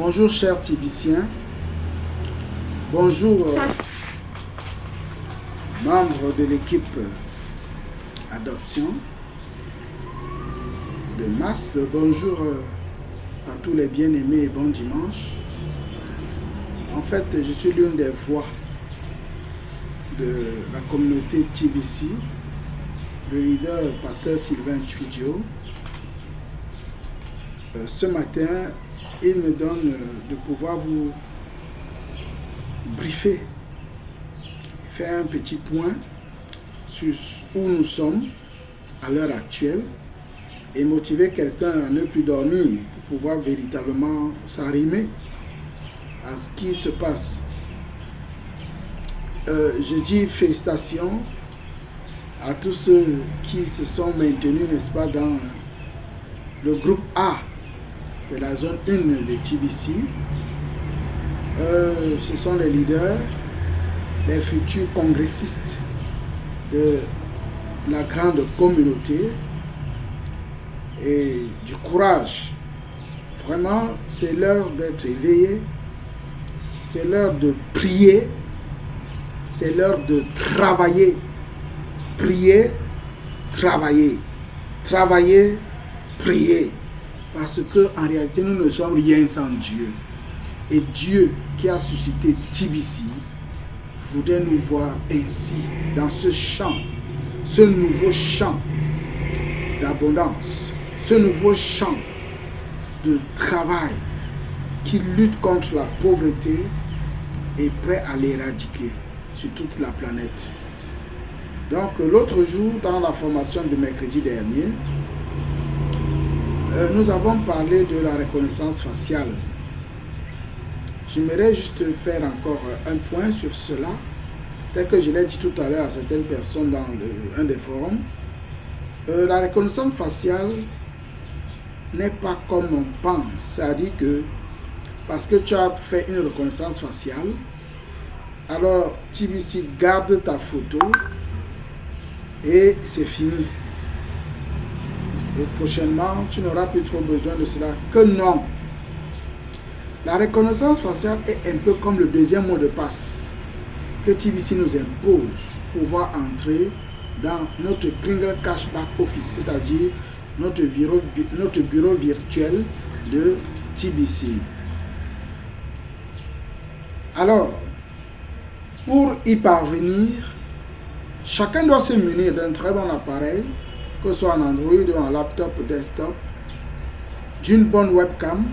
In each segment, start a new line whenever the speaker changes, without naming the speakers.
Bonjour chers Tibiciens, bonjour membres de l'équipe adoption de masse, bonjour à tous les bien-aimés et bon dimanche. En fait, je suis l'une des voix de la communauté TBC, le leader pasteur Sylvain Twidjo. Ce matin, il me donne de pouvoir vous briefer, faire un petit point sur où nous sommes à l'heure actuelle et motiver quelqu'un à ne plus dormir pour pouvoir véritablement s'arrimer à ce qui se passe. Je dis félicitations à tous ceux qui se sont maintenus, n'est-ce pas, dans le groupe A de la zone 1 de TBC. Ce sont les leaders, les futurs congressistes de la grande communauté et du courage. Vraiment, c'est l'heure d'être éveillé, c'est l'heure de prier, c'est l'heure de travailler. Prier, travailler, travailler, prier. Parce que en réalité, nous ne sommes rien sans Dieu. Et Dieu qui a suscité TBC voudrait nous voir ainsi, dans ce champ, ce nouveau champ d'abondance, ce nouveau champ de travail qui lutte contre la pauvreté et prêt à l'éradiquer sur toute la planète. Donc l'autre jour, dans la formation de mercredi dernier, nous avons parlé de la reconnaissance faciale. J'aimerais juste faire encore un point sur cela, tel que je l'ai dit tout à l'heure à certaines personnes dans un des forums. La reconnaissance faciale n'est pas comme on pense. C'est-à-dire que parce que tu as fait une reconnaissance faciale, alors TBC garde ta photo et c'est fini. Et prochainement, tu n'auras plus trop besoin de cela. Que non. La reconnaissance faciale est un peu comme le deuxième mot de passe que TBC nous impose pour pouvoir entrer dans notre Kringle Cashback Office, c'est-à-dire notre bureau virtuel de TBC. Alors, pour y parvenir, chacun doit se munir d'un très bon appareil, que ce soit en Android ou en laptop ou desktop, d'une bonne webcam,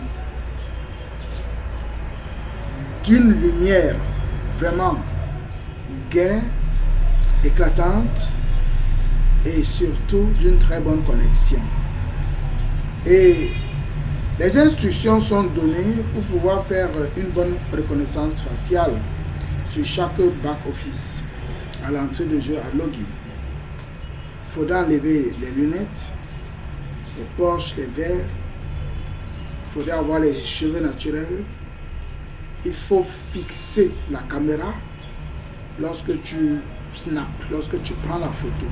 d'une lumière vraiment gaie, éclatante et surtout d'une très bonne connexion. Et les instructions sont données pour pouvoir faire une bonne reconnaissance faciale sur chaque back-office à l'entrée de jeu à login. Il faudra enlever les lunettes, les poches, les verres. Il faudra avoir les cheveux naturels. Il faut fixer la caméra lorsque tu snaps, lorsque tu prends la photo.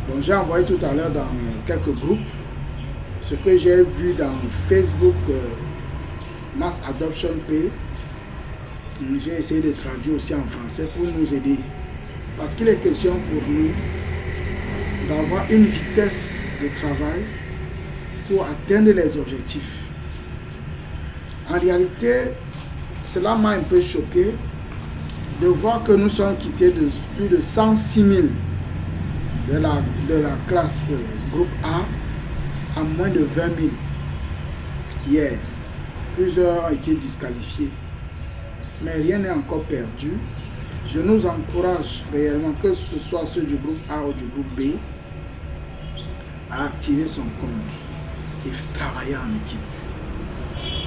Donc j'ai envoyé tout à l'heure dans quelques groupes ce que j'ai vu dans Facebook Mass Adoption Pay. J'ai essayé de traduire aussi en français pour nous aider. Parce qu'il est question pour nous d'avoir une vitesse de travail pour atteindre les objectifs. En réalité, cela m'a un peu choqué de voir que nous sommes quittés de plus de 106 000 de la classe groupe A à moins de 20 000 hier. Plusieurs ont été disqualifiés. Mais rien n'est encore perdu. Je nous encourage réellement, que ce soit ceux du groupe A ou du groupe B, à activer son compte et travailler en équipe.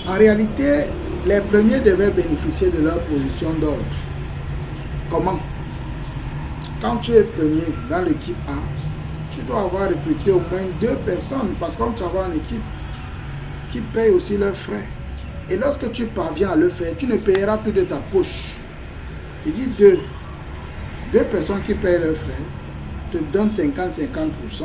En réalité, les premiers devaient bénéficier de leur position d'ordre. Comment? Quand tu es premier dans l'équipe A, tu dois avoir recruté au moins 2 personnes, parce qu'on travaille en équipe, qui payent aussi leurs frais. Et lorsque tu parviens à le faire, tu ne payeras plus de ta poche. Il dit 2 personnes qui payent leurs frais te donnent 50-50%.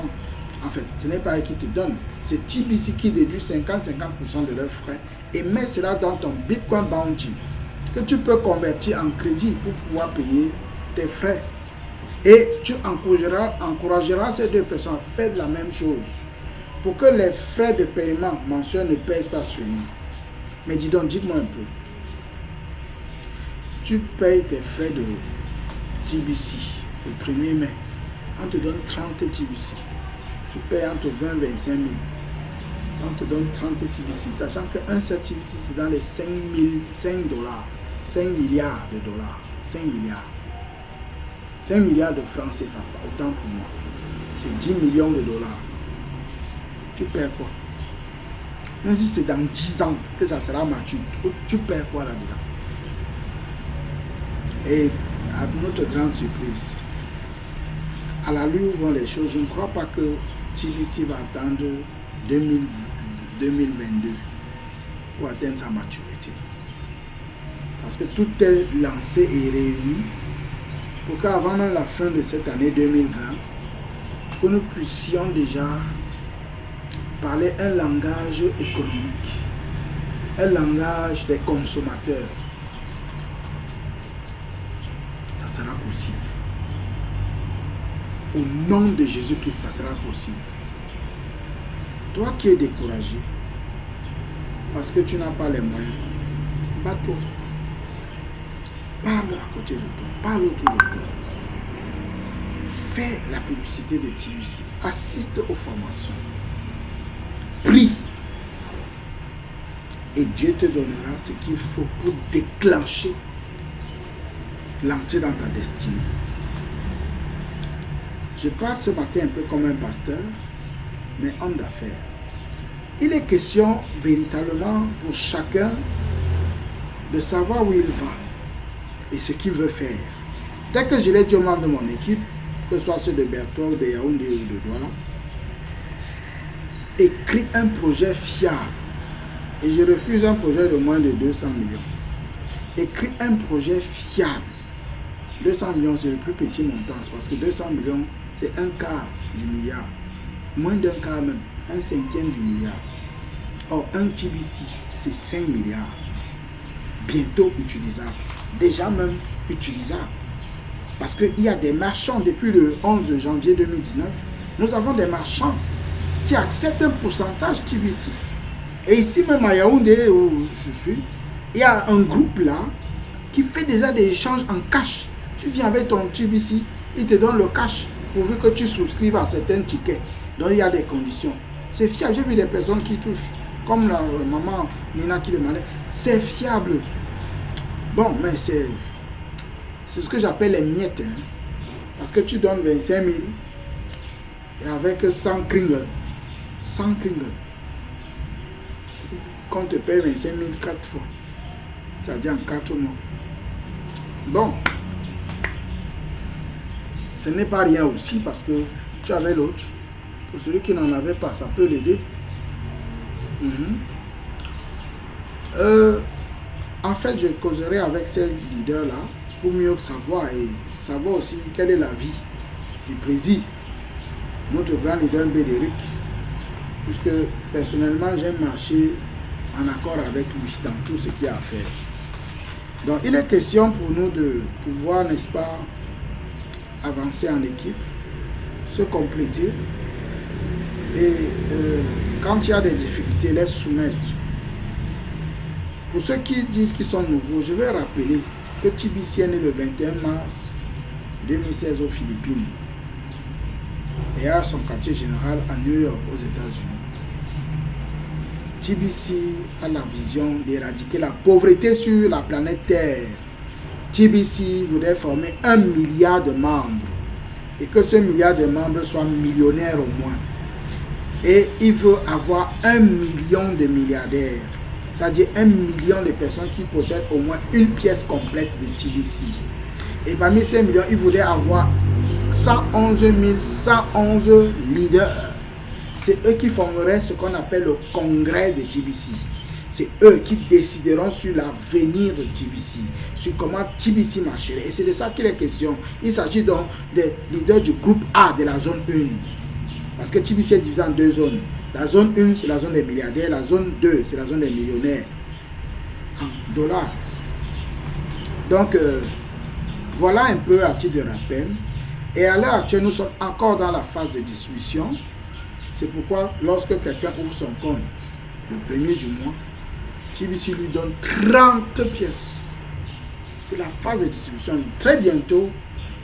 En fait, ce n'est pas eux qui te donnent. C'est TBC qui déduit 50-50% de leurs frais et mets cela dans ton Bitcoin Bounty que tu peux convertir en crédit pour pouvoir payer tes frais. Et tu encourageras ces deux personnes à faire la même chose pour que les frais de paiement mensuels ne pèsent pas sur nous. Mais dis donc, dites-moi un peu. Tu payes tes frais de TBC le 1er mai. On te donne 30 TBC. Tu payes entre 20 et 25 000. On te donne 30 TBC, sachant qu'un seul TBC, c'est dans les 5 dollars. 5 milliards de dollars. 5 milliards. 5 milliards de francs CFA, autant pour moi. C'est 10 millions de dollars. Tu perds quoi? Même si c'est dans 10 ans que ça sera mature, tu perds quoi là-dedans? Et à notre grande surprise, à la lueur où vont les choses, je ne crois pas que TBC va attendre 2022 pour atteindre sa maturité. Parce que tout est lancé et réuni pour qu'avant même la fin de cette année 2020, que nous puissions déjà parler un langage économique, un langage des consommateurs. Ça sera possible. Au nom de Jésus-Christ, ça sera possible. Toi qui es découragé, parce que tu n'as pas les moyens, bats-toi. Parle à côté de toi, parle autour de toi. Fais la publicité de TBC. Assiste aux formations. Prie. Et Dieu te donnera ce qu'il faut pour déclencher l'entrée dans ta destinée. Je parle ce matin un peu comme un pasteur, mais homme d'affaires. Il est question véritablement pour chacun de savoir où il va et ce qu'il veut faire. Dès que je l'ai dit aux membres de mon équipe, que ce soit ceux de Berthoud, de Yaoundé ou de Douala, écris un projet fiable. Et je refuse un projet de moins de 200 millions. Écris un projet fiable. 200 millions, c'est le plus petit montant, parce que 200 millions, c'est un quart du milliard. Moins d'un quart même, un cinquième du milliard. Or, un TBC, c'est 5 milliards. Bientôt utilisable. Déjà même utilisable. Parce qu'il y a des marchands, depuis le 11 janvier 2019, nous avons des marchands qui acceptent un pourcentage TBC. Et ici même à Yaoundé, où je suis, il y a un groupe là qui fait déjà des échanges en cash. Tu viens avec ton TBC, il te donne le cash pourvu que tu souscrives à certains tickets. Donc il y a des conditions. C'est fiable. J'ai vu des personnes qui touchent, comme la maman Nina qui demandait. C'est fiable. Bon, mais c'est ce que j'appelle les miettes. Hein. Parce que tu donnes 25 000 et avec 100 kringles. 100 kringles. Qu'on te paye 25 000 4 fois. C'est-à-dire en 4 mois. Bon. Ce n'est pas rien aussi parce que tu avais l'autre. Pour celui qui n'en avait pas, ça peut l'aider. En fait, je causerai avec ces leaders-là pour mieux savoir et savoir aussi quelle est la vie du président, notre grand leader Bédéric, puisque personnellement, j'aime marcher en accord avec lui dans tout ce qu'il y a à faire. Donc, il est question pour nous de pouvoir, n'est-ce pas, avancer en équipe, se compléter et quand il y a des difficultés, les soumettre. Pour ceux qui disent qu'ils sont nouveaux, je vais rappeler que TBC est né le 21 mars 2016 aux Philippines et a son quartier général à New York aux États-Unis. TBC a la vision d'éradiquer la pauvreté sur la planète Terre. TBC voudrait former 1 milliard de membres et que ce milliard de membres soit millionnaire au moins. Et il veut avoir 1 million de milliardaires, c'est-à-dire 1 million de personnes qui possèdent au moins une pièce complète de TBC. Et parmi ces millions, il voudrait avoir 111 111 leaders. C'est eux qui formeraient ce qu'on appelle le congrès de TBC. C'est eux qui décideront sur l'avenir de TBC, sur comment TBC marcherait. Et c'est de ça qu'il est question. Il s'agit donc des leaders du groupe A de la zone 1. Parce que TBC est divisé en deux zones. La zone 1, c'est la zone des milliardaires. La zone 2, c'est la zone des millionnaires. en dollars. Donc, voilà un peu à titre de rappel. Et à l'heure actuelle, nous sommes encore dans la phase de distribution. C'est pourquoi lorsque quelqu'un ouvre son compte le premier du mois, TBC lui donne 30 pièces. C'est la phase de distribution. Très bientôt,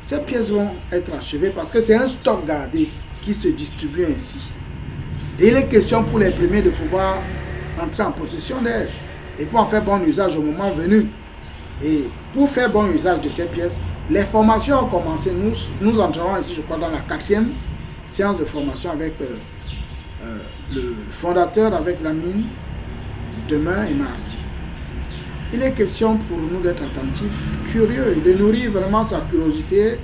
ces pièces vont être achevées parce que c'est un stock gardé qui se distribue ainsi. Et il est question pour les premiers de pouvoir entrer en possession d'elles et pour en faire bon usage au moment venu. Et pour faire bon usage de ces pièces, les formations ont commencé. Nous entrerons ici, je crois, dans la 4e séance de formation avec le fondateur, avec la mine, demain et mardi. Il est question pour nous d'être attentifs, curieux et de nourrir vraiment sa curiosité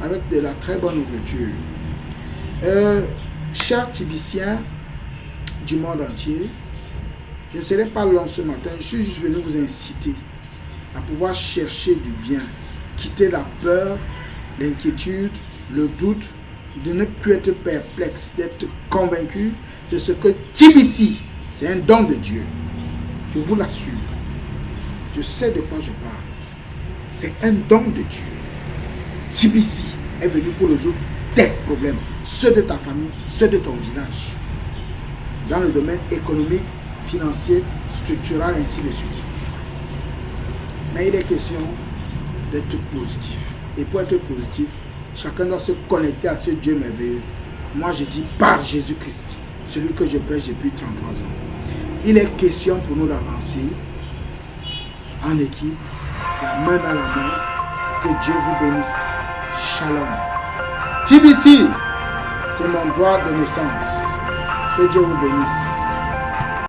avec de la très bonne nourriture. Chers Tibiciens du monde entier, je ne serai pas long ce matin, je suis juste venu vous inciter à pouvoir chercher du bien, quitter la peur, l'inquiétude, le doute, de ne plus être perplexe, d'être convaincu de ce que TBC, c'est un don de Dieu. Je vous l'assure. Je sais de quoi je parle. C'est un don de Dieu. TBC est venu pour résoudre tes problèmes, ceux de ta famille, ceux de ton village, dans le domaine économique, financier, structural, ainsi de suite. Mais il est question d'être positif. Et pour être positif, chacun doit se connecter à ce Dieu merveilleux. Moi, je dis par Jésus-Christ, celui que je prêche depuis 33 ans. Il est question pour nous d'avancer en équipe, la main dans la main. Que Dieu vous bénisse. Shalom. TBC, c'est mon droit de naissance. Que Dieu vous bénisse.